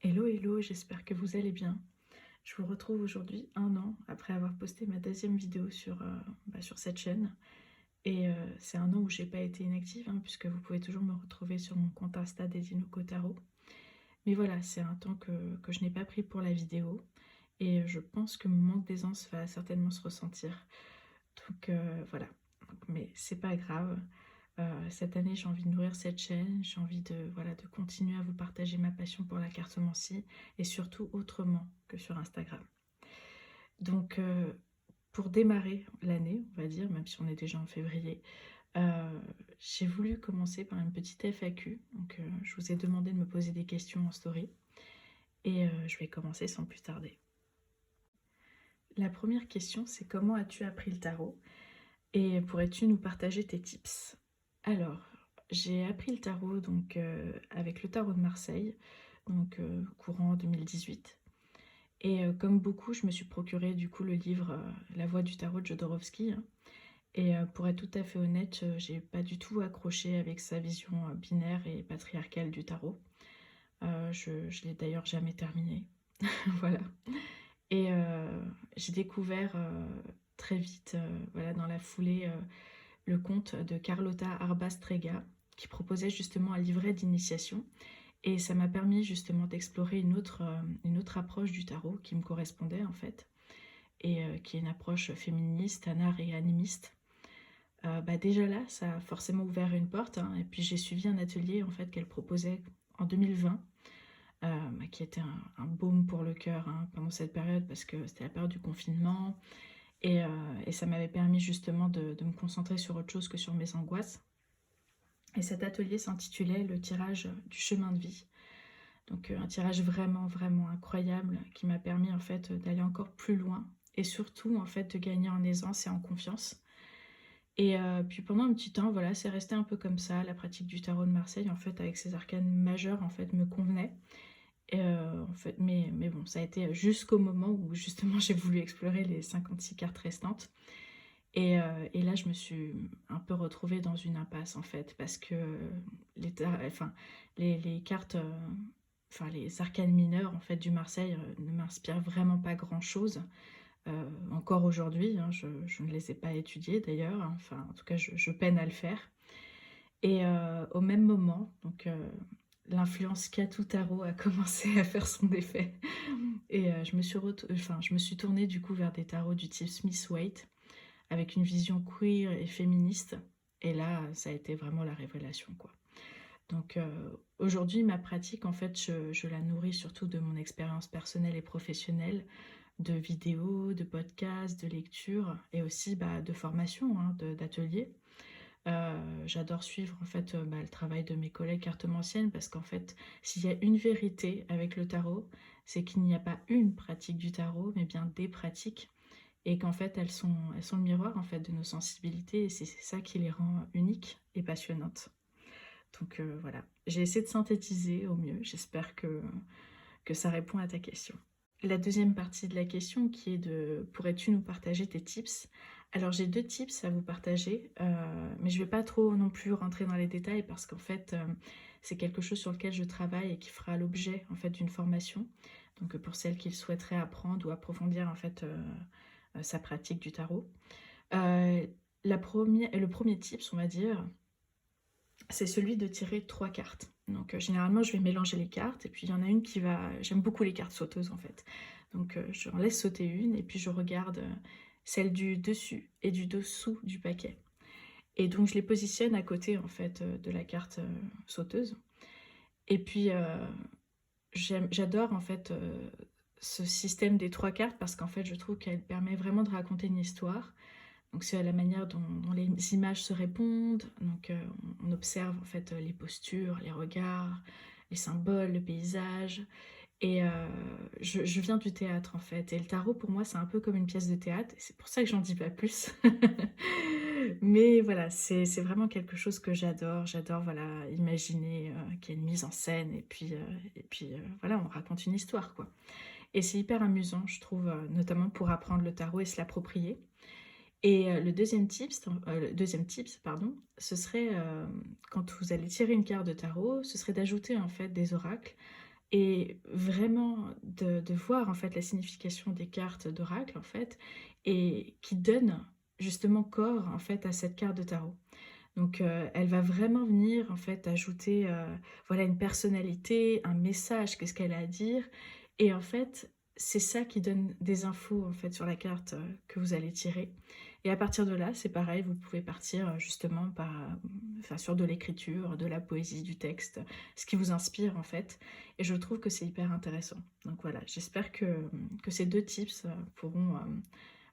Hello, hello, j'espère que vous allez bien. Je vous retrouve aujourd'hui, un an après avoir posté ma deuxième vidéo sur cette chaîne. Et c'est un an où j'ai pas été inactive, hein, puisque vous pouvez toujours me retrouver sur mon compte Insta Desino Kotaro. Mais voilà, c'est un temps que je n'ai pas pris pour la vidéo. Et je pense que mon manque d'aisance va certainement se ressentir. Donc voilà, mais c'est pas grave. Cette année, j'ai envie de nourrir cette chaîne, j'ai envie de continuer à vous partager ma passion pour la cartomancie et surtout autrement que sur Instagram. Donc, pour démarrer l'année, on va dire, même si on est déjà en février, euh, j'ai voulu commencer par une petite FAQ. Donc, je vous ai demandé de me poser des questions en story et je vais commencer sans plus tarder. La première question, c'est comment as-tu appris le tarot et pourrais-tu nous partager tes tips? Alors, j'ai appris le tarot avec le tarot de Marseille, courant 2018. Et comme beaucoup, je me suis procuré du coup le livre La Voix du tarot de Jodorowsky, hein. Et pour être tout à fait honnête, j'ai pas du tout accroché avec sa vision binaire et patriarcale du tarot. Je l'ai d'ailleurs jamais terminé. Voilà. Et j'ai découvert très vite, voilà, dans la foulée, le conte de Carlotta Arbastrega, qui proposait justement un livret d'initiation. Et ça m'a permis justement d'explorer une autre approche du tarot qui me correspondait en fait, et qui est une approche féministe, anard et animiste. Déjà là, ça a forcément ouvert une porte, hein, et puis j'ai suivi un atelier en fait qu'elle proposait en 2020, qui était un baume pour le cœur, hein, pendant cette période parce que c'était la période du confinement et ça m'avait permis justement de me concentrer sur autre chose que sur mes angoisses. Et cet atelier s'intitulait Le tirage du chemin de vie. Donc un tirage vraiment, vraiment incroyable qui m'a permis en fait d'aller encore plus loin et surtout en fait de gagner en aisance et en confiance. Et puis pendant un petit temps, voilà, c'est resté un peu comme ça. La pratique du tarot de Marseille, en fait, avec ses arcanes majeures, en fait, me convenait. Et en fait, mais bon, ça a été jusqu'au moment où justement j'ai voulu explorer les 56 cartes restantes. Et là, je me suis un peu retrouvée dans une impasse, en fait, parce que enfin, les cartes, enfin, les arcanes mineures, en fait, du Marseille ne m'inspirent vraiment pas grand-chose. Encore aujourd'hui, hein, je ne les ai pas étudiées d'ailleurs, hein. Enfin, en tout cas, je peine à le faire. Et au même moment, l'influence Katou Tarot a commencé à faire son effet. Et je me suis tournée du coup vers des tarots du type Smith-Waite, avec une vision queer et féministe. Et là, ça a été vraiment la révélation, quoi. Donc aujourd'hui, ma pratique, en fait, je la nourris surtout de mon expérience personnelle et professionnelle, de vidéos, de podcasts, de lectures et aussi de formation, hein, d'ateliers. J'adore suivre en fait le travail de mes collègues cartomanciennes parce qu'en fait, s'il y a une vérité avec le tarot, c'est qu'il n'y a pas une pratique du tarot, mais bien des pratiques et qu'en fait elles sont le miroir en fait de nos sensibilités et c'est ça qui les rend uniques et passionnantes. Donc voilà, j'ai essayé de synthétiser au mieux, j'espère que ça répond à ta question. La deuxième partie de la question qui est de pourrais-tu nous partager tes tips? Alors j'ai deux tips à vous partager, mais je ne vais pas trop non plus rentrer dans les détails parce qu'en fait c'est quelque chose sur lequel je travaille et qui fera l'objet en fait d'une formation. Donc pour celles qui souhaiteraient apprendre ou approfondir en fait sa pratique du tarot. Euh, le premier tips, on va dire, c'est celui de tirer trois cartes. Donc généralement je vais mélanger les cartes et puis il y en a une qui va... J'aime beaucoup les cartes sauteuses en fait. Donc j'en laisse sauter une et puis je regarde celle du dessus et du dessous du paquet. Et donc je les positionne à côté en fait de la carte sauteuse. Et puis j'adore en fait ce système des trois cartes parce qu'en fait je trouve qu'elle permet vraiment de raconter une histoire. Donc c'est la manière dont les images se répondent. Donc on observe en fait les postures, les regards, les symboles, le paysage. Et je viens du théâtre en fait. Et le tarot pour moi c'est un peu comme une pièce de théâtre. Et c'est pour ça que j'en dis pas plus. Mais voilà, c'est vraiment quelque chose que j'adore. J'adore voilà, imaginer qu'il y a une mise en scène. Et puis voilà, on raconte une histoire quoi. Et c'est hyper amusant je trouve, notamment pour apprendre le tarot et se l'approprier. Et le deuxième tips, pardon, ce serait quand vous allez tirer une carte de tarot, ce serait d'ajouter en fait des oracles et vraiment de voir en fait la signification des cartes d'oracle en fait, et qui donne justement corps en fait à cette carte de tarot. Donc elle va vraiment venir en fait ajouter, voilà, une personnalité, un message, qu'est-ce qu'elle a à dire, et en fait, c'est ça qui donne des infos en fait sur la carte, que vous allez tirer, et à partir de là, c'est pareil, vous pouvez partir, justement par, enfin sur de l'écriture, de la poésie, du texte, ce qui vous inspire en fait, et je trouve que c'est hyper intéressant. Donc voilà, j'espère que ces 2 tips, pourront,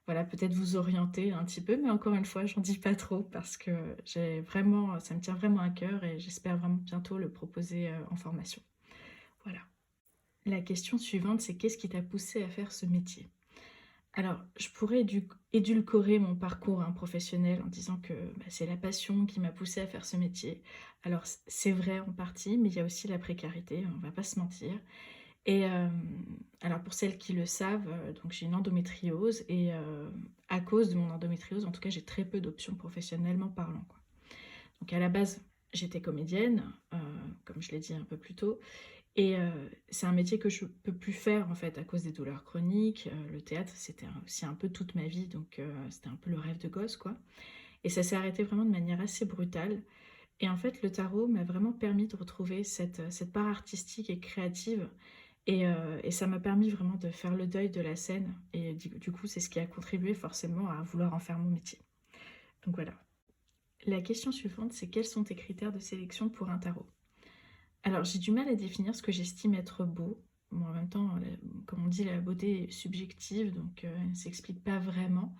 voilà, peut-être vous orienter un petit peu, mais encore une fois, j'en dis pas trop parce que j'ai vraiment, ça me tient vraiment à cœur et j'espère vraiment bientôt le proposer en formation. Voilà. La question suivante, c'est qu'est-ce qui t'a poussé à faire ce métier? Alors, je pourrais édulcorer mon parcours professionnel en disant que c'est la passion qui m'a poussée à faire ce métier. Alors, c'est vrai en partie, mais il y a aussi la précarité, on va pas se mentir. Et alors pour celles qui le savent, donc j'ai une endométriose et à cause de mon endométriose, en tout cas, j'ai très peu d'options professionnellement parlant, quoi. Donc à la base, j'étais comédienne, comme je l'ai dit un peu plus tôt, et c'est un métier que je peux plus faire, en fait, à cause des douleurs chroniques. Le théâtre, c'était aussi un peu toute ma vie, donc c'était un peu le rêve de gosse, quoi, et ça s'est arrêté vraiment de manière assez brutale, et en fait, le tarot m'a vraiment permis de retrouver cette part artistique et créative, et ça m'a permis vraiment de faire le deuil de la scène, et du coup, c'est ce qui a contribué forcément à vouloir en faire mon métier. Donc voilà. La question suivante, c'est quels sont tes critères de sélection pour un tarot? Alors, j'ai du mal à définir ce que j'estime être beau. Bon, en même temps, comme on dit, la beauté est subjective, donc elle ne s'explique pas vraiment.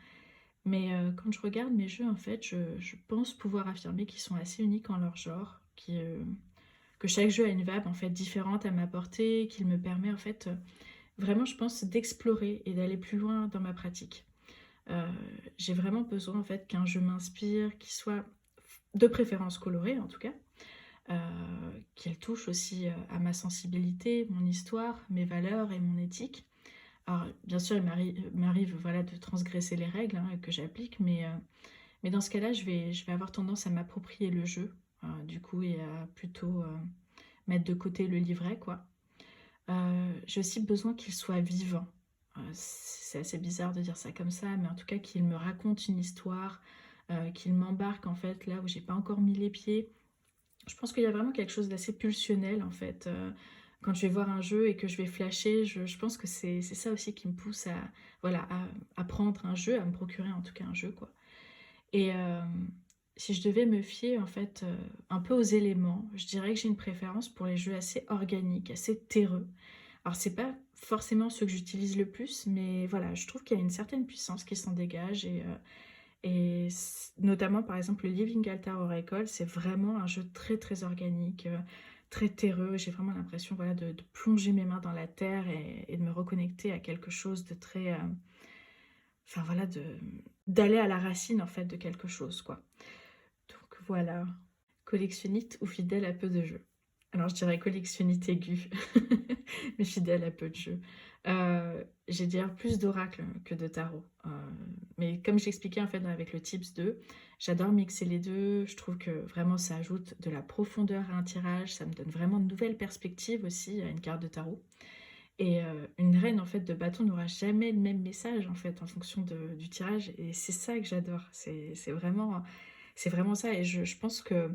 Mais quand je regarde mes jeux, en fait, je pense pouvoir affirmer qu'ils sont assez uniques en leur genre, que chaque jeu a une vibe en fait différente à m'apporter, qu'il me permet en fait vraiment, je pense, d'explorer et d'aller plus loin dans ma pratique. Euh, j'ai vraiment besoin en fait qu'un jeu m'inspire, qu'il soit de préférence coloré en tout cas, qu'il touche aussi à ma sensibilité, mon histoire, mes valeurs et mon éthique. Alors bien sûr, il m'arrive voilà, de transgresser les règles que j'applique, mais dans ce cas-là, je vais avoir tendance à m'approprier le jeu, du coup, et à plutôt mettre de côté le livret, quoi. J'ai aussi besoin qu'il soit vivant. C'est assez bizarre de dire ça comme ça, mais en tout cas qu'il me raconte une histoire, qu'il m'embarque en fait là où j'ai pas encore mis les pieds. Je pense qu'il y a vraiment quelque chose d'assez pulsionnel en fait. Quand je vais voir un jeu et que je vais flasher, je pense que c'est ça aussi qui me pousse à, voilà, à prendre un jeu, à me procurer en tout cas un jeu, quoi. Et si je devais me fier en fait un peu aux éléments, je dirais que j'ai une préférence pour les jeux assez organiques, assez terreux. Alors c'est pas forcément ceux que j'utilise le plus, mais voilà, je trouve qu'il y a une certaine puissance qui s'en dégage, et notamment par exemple le Living Altar Oracle, c'est vraiment un jeu très très organique, très terreux. J'ai vraiment l'impression, voilà, de plonger mes mains dans la terre et de me reconnecter à quelque chose de très, enfin voilà, d'aller à la racine en fait de quelque chose, quoi. Donc voilà. Collectionnite ou fidèle à peu de jeux? Alors je dirais collectionnite aiguë, mais fidèle à peu de jeux. J'ai dire plus d'oracle que de tarot. Mais comme j'expliquais en fait avec le tips 2, j'adore mixer les deux. Je trouve que vraiment ça ajoute de la profondeur à un tirage. Ça me donne vraiment de nouvelles perspectives aussi à une carte de tarot. Et une reine en fait de bâton n'aura jamais le même message en fait en fonction du tirage. Et c'est ça que j'adore. C'est vraiment ça. Et je pense que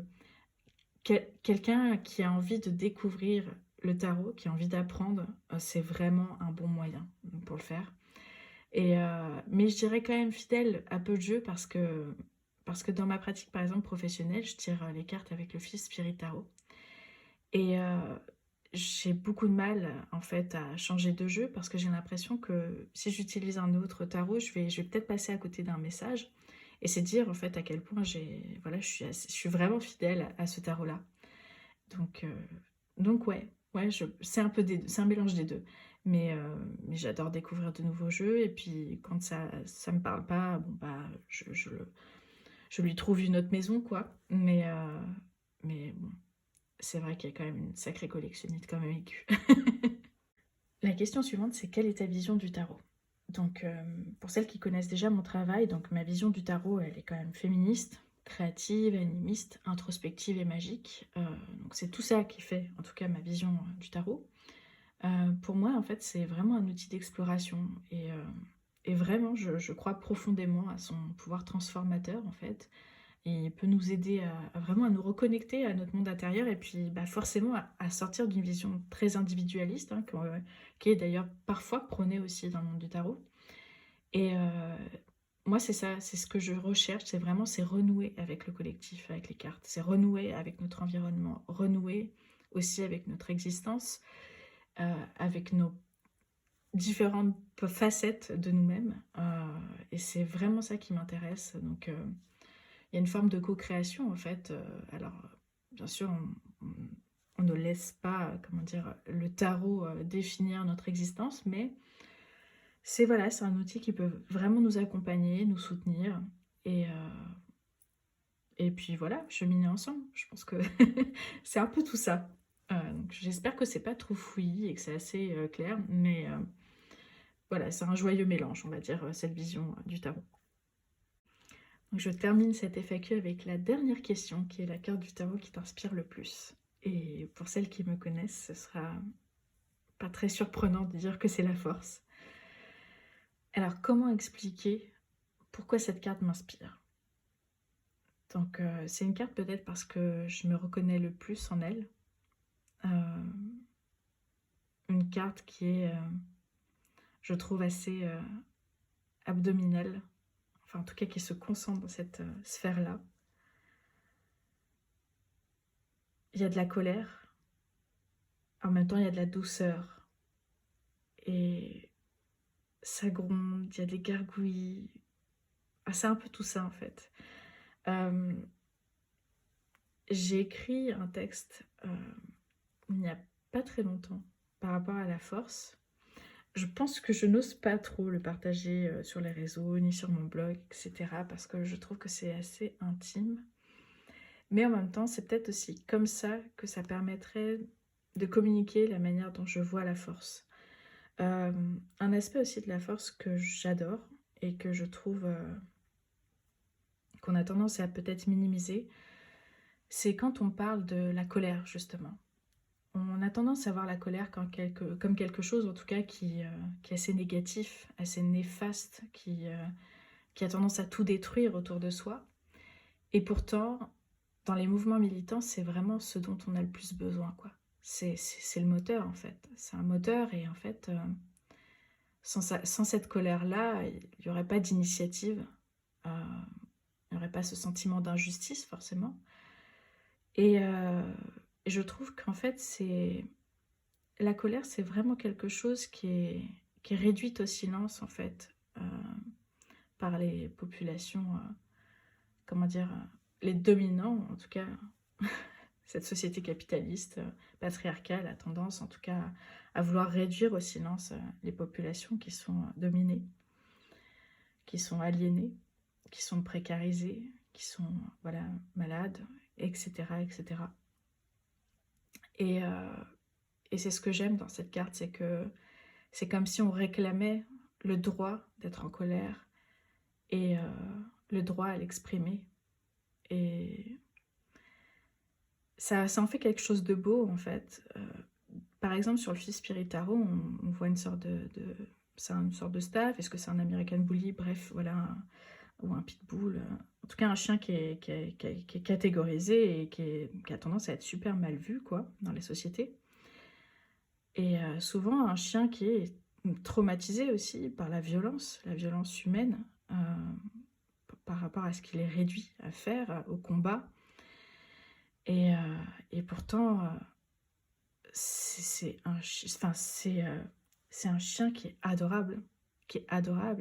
quelqu'un qui a envie de découvrir le tarot, qui a envie d'apprendre, c'est vraiment un bon moyen pour le faire. Mais je dirais quand même fidèle à peu de jeux parce que dans ma pratique, par exemple, professionnelle, je tire les cartes avec le Fils Spirit Tarot. Et j'ai beaucoup de mal, en fait, à changer de jeu parce que j'ai l'impression que si j'utilise un autre tarot, je vais peut-être passer à côté d'un message. Et c'est dire, en fait, à quel point voilà, je suis vraiment fidèle à ce tarot-là. Donc, euh, donc ouais, c'est un peu c'est un mélange des deux. Mais j'adore découvrir de nouveaux jeux. Et puis quand ça me parle pas, bon bah je lui trouve une autre maison, quoi. Mais bon, c'est vrai qu'il y a quand même une sacrée collectionnite quand même aiguë. La question suivante, c'est quelle est ta vision du tarot? Donc, pour celles qui connaissent déjà mon travail, donc ma vision du tarot, elle est quand même féministe, créative, animiste, introspective et magique. Donc c'est tout ça qui fait, en tout cas, ma vision du tarot. Pour moi, en fait, c'est vraiment un outil d'exploration et vraiment, je crois profondément à son pouvoir transformateur, en fait. Et il peut nous aider à vraiment à nous reconnecter à notre monde intérieur et puis, bah, forcément à sortir d'une vision très individualiste, hein, qui est d'ailleurs parfois prônée aussi dans le monde du tarot. Et moi, c'est ça, c'est ce que je recherche, c'est renouer avec le collectif, avec les cartes. C'est renouer avec notre environnement, renouer aussi avec notre existence, avec nos différentes facettes de nous-mêmes, et c'est vraiment ça qui m'intéresse. Donc il y a une forme de co-création en fait, alors bien sûr on ne laisse pas, comment dire, le tarot, définir notre existence, mais c'est voilà, c'est un outil qui peut vraiment nous accompagner, nous soutenir et heu et puis voilà, cheminer ensemble. Je pense que c'est un peu tout ça. Donc j'espère que c'est pas trop fouillis et que c'est assez, clair, mais voilà, c'est un joyeux mélange, on va dire, cette vision, du tarot. Donc je termine cet FAQ avec la dernière question, qui est la carte du tarot qui t'inspire le plus. Et pour celles qui me connaissent, ce sera pas très surprenant de dire que c'est la force. Alors comment expliquer pourquoi cette carte m'inspire? Donc c'est une carte peut-être parce que je me reconnais le plus en elle. Heu, une carte qui est, je trouve assez, abdominale, enfin en tout cas qui se concentre dans cette, sphère-là. Il y a de la colère, en même temps il y a de la douceur et ça gronde, il y a des gargouilles. Ah, c'est un peu tout ça en fait. Hem, j'ai écrit un texte, il n'y a pas très longtemps par rapport à la force. Je pense que je n'ose pas trop le partager, sur les réseaux, ni sur mon blog et cetera, parce que je trouve que c'est assez intime. Mais en même temps, c'est peut-être aussi comme ça permettrait de communiquer la manière dont je vois la force. Un aspect aussi de la force que j'adore et que je trouve, qu'on a tendance à peut-être minimiser, c'est quand on parle de la colère justement. On a tendance à voir la colère comme quelque chose en tout cas qui est assez négatif, assez néfaste, qui a tendance à tout détruire autour de soi. Et pourtant, dans les mouvements militants, c'est vraiment ce dont on a le plus besoin, quoi. C'est le moteur en fait. C'est un moteur et en fait, sans cette colère-là, il n'y aurait pas d'initiative, il n'y aurait pas ce sentiment d'injustice forcément. Et je trouve qu'en fait, la colère, c'est vraiment quelque chose qui est réduite au silence, en fait, par les populations, comment dire, les dominants, en tout cas, cette société capitaliste, patriarcale, a tendance, en tout cas, à vouloir réduire au silence les populations qui sont dominées, qui sont aliénées, qui sont précarisées, qui sont, voilà, malades, etc., etc. Et, et c'est ce que j'aime dans cette carte, c'est que c'est comme si on réclamait le droit d'être en colère et le droit à l'exprimer. Et ça en fait quelque chose de beau, en fait. Par exemple, sur le fils Spirit Tarot, on voit une sorte c'est une sorte de staff. Est-ce que c'est un American Bully? Bref, voilà, ou un pitbull. En tout cas, un chien qui est catégorisé et qui a tendance à être super mal vu, quoi, dans les sociétés. Et souvent, un chien qui est traumatisé aussi par la violence humaine, par rapport à ce qu'il est réduit à faire, au combat. Et, et pourtant, c'est un chien qui est adorable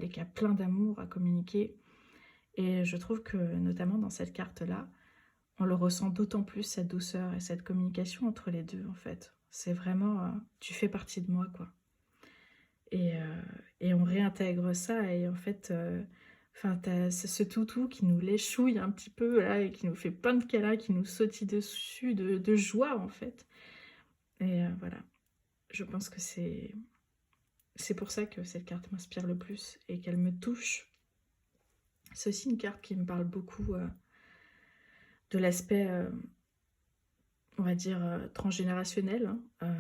et qui a plein d'amour à communiquer. Et je trouve que, notamment dans cette carte-là, on le ressent d'autant plus, cette douceur et cette communication entre les deux, en fait. C'est vraiment, tu fais partie de moi, quoi. Et on réintègre ça et en fait, enfin, t'as ce toutou qui nous léchouille un petit peu là et qui nous fait plein de câlins, qui nous sautille dessus de joie, en fait. Et voilà, je pense que c'est pour ça que cette carte m'inspire le plus et qu'elle me touche. C'est aussi une carte qui me parle beaucoup, de l'aspect, on va dire, transgénérationnel, hein,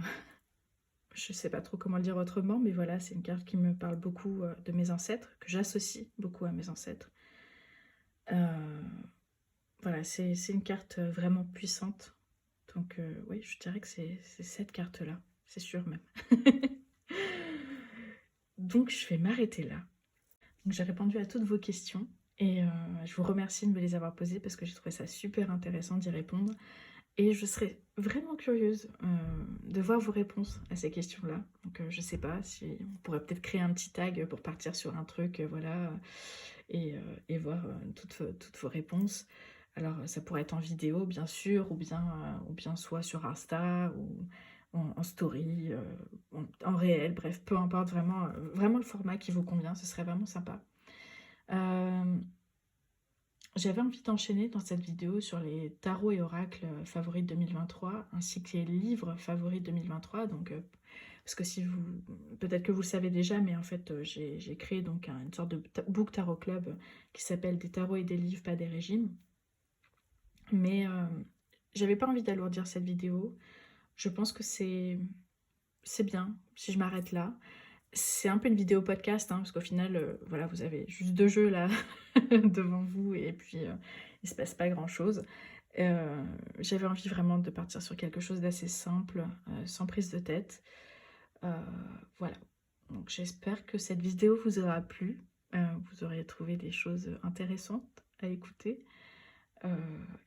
je sais pas trop comment le dire autrement, mais voilà, c'est une carte qui me parle beaucoup de mes ancêtres, que j'associe beaucoup à mes ancêtres. Euh, voilà, c'est une carte vraiment puissante. Donc oui, je dirais que c'est cette carte-là, c'est sûr même. Donc je vais m'arrêter là. Donc j'ai répondu à toutes vos questions et je vous remercie de me les avoir posées parce que j'ai trouvé ça super intéressant d'y répondre. Et je serais vraiment curieuse de voir vos réponses à ces questions-là. Donc je sais pas si on pourrait peut-être créer un petit tag pour partir sur un truc, voilà, et voir toutes vos réponses. Alors ça pourrait être en vidéo bien sûr, ou bien soit sur Insta, ou en story, en réel, bref, peu importe, vraiment, vraiment le format qui vous convient, ce serait vraiment sympa. Euh, J'avais envie d'enchaîner dans cette vidéo sur les tarots et oracles favoris de 2023, ainsi que les livres favoris de 2023. Donc, parce que si vous, peut-être que vous le savez déjà, mais en fait, j'ai créé donc une sorte de book tarot club qui s'appelle Des tarots et des livres, pas des régimes. Mais j'avais pas envie d'alourdir cette vidéo. Je pense que c'est bien si je m'arrête là. C'est un peu une vidéo podcast, hein, parce qu'au final, voilà, vous avez juste 2 jeux là devant vous, et puis il se passe pas grand-chose. J'avais envie vraiment de partir sur quelque chose d'assez simple, sans prise de tête. Euh, voilà. Donc j'espère que cette vidéo vous aura plu. Vous aurez trouvé des choses intéressantes à écouter,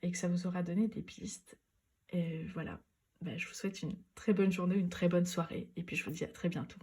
et que ça vous aura donné des pistes. Et voilà. Ben, je vous souhaite une très bonne journée, une très bonne soirée, et puis je vous dis à très bientôt.